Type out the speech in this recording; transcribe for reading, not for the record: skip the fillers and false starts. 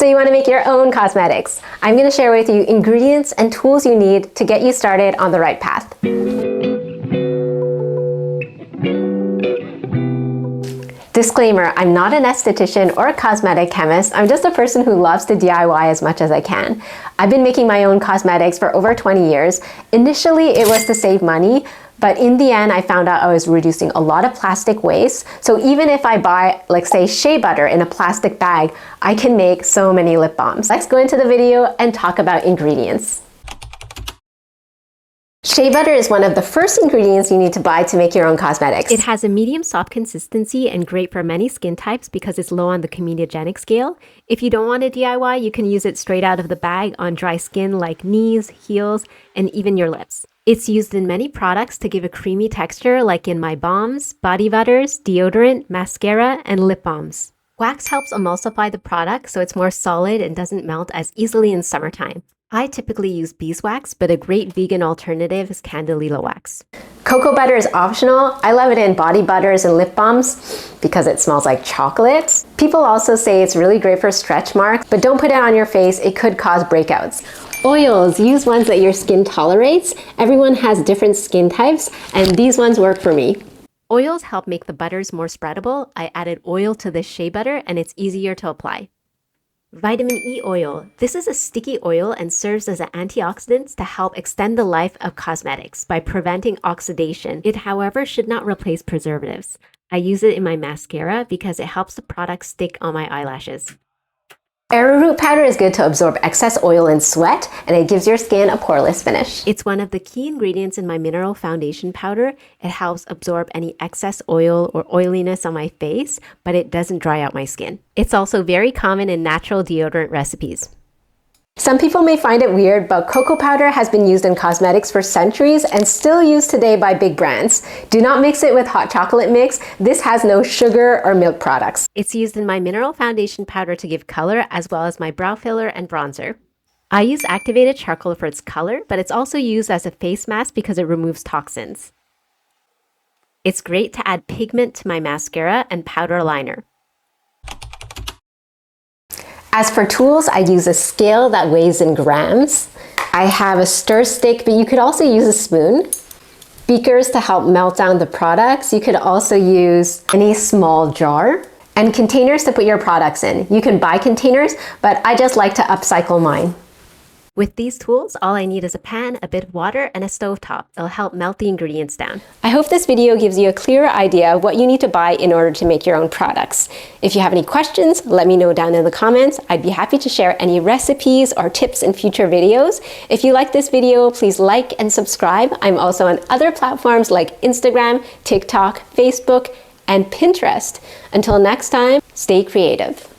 So you want to make your own cosmetics. I'm going to share with you ingredients and tools you need to get you started on the right path. Disclaimer, I'm not an esthetician or a cosmetic chemist. I'm just a person who loves to DIY as much as I can. I've been making my own cosmetics for over 20 years. Initially, it was to save money, but in the end, I found out I was reducing a lot of plastic waste. So even if I buy, like say, Shea Butter in a plastic bag, I can make so many lip balms. Let's go into the video and talk about ingredients. Shea Butter is one of the first ingredients you need to buy to make your own cosmetics. It has a medium soft consistency and great for many skin types because it's low on the comedogenic scale. If you don't want to DIY, you can use it straight out of the bag on dry skin like knees, heels, and even your lips. It's used in many products to give a creamy texture like in my balms, body butters, deodorant, mascara, and lip balms. Wax helps emulsify the product so it's more solid and doesn't melt as easily in summertime. I typically use beeswax, but a great vegan alternative is Candelilla wax. Cocoa butter is optional. I love it in body butters and lip balms because it smells like chocolate. People also say it's really great for stretch marks, but don't put it on your face. It could cause breakouts. Oils, use ones that your skin tolerates. Everyone has different skin types, and these ones work for me. Oils help make the butters more spreadable. I added oil to this Shea Butter, and it's easier to apply. Vitamin E oil. This is a sticky oil and serves as an antioxidant to help extend the life of cosmetics by preventing oxidation. It, however, should not replace preservatives. I use it in my mascara because it helps the product stick on my eyelashes. Arrowroot powder is good to absorb excess oil and sweat, and it gives your skin a poreless finish. It's one of the key ingredients in my mineral foundation powder. It helps absorb any excess oil or oiliness on my face, but it doesn't dry out my skin. It's also very common in natural deodorant recipes. Some people may find it weird, but cocoa powder has been used in cosmetics for centuries and still used today by big brands. Do not mix it with hot chocolate mix. This has no sugar or milk products. It's used in my mineral foundation powder to give color, as well as my brow filler and bronzer. I use activated charcoal for its color, but it's also used as a face mask because it removes toxins. It's great to add pigment to my mascara and powder liner. As for tools, I use a scale that weighs in grams. I have a stir stick, but you could also use a spoon. Beakers to help melt down the products. You could also use any small jar. And containers to put your products in. You can buy containers, but I just like to upcycle mine. With these tools, all I need is a pan, a bit of water, and a stovetop. It'll help melt the ingredients down. I hope this video gives you a clearer idea of what you need to buy in order to make your own products. If you have any questions, let me know down in the comments. I'd be happy to share any recipes or tips in future videos. If you like this video, please like and subscribe. I'm also on other platforms like Instagram, TikTok, Facebook, and Pinterest. Until next time, stay creative.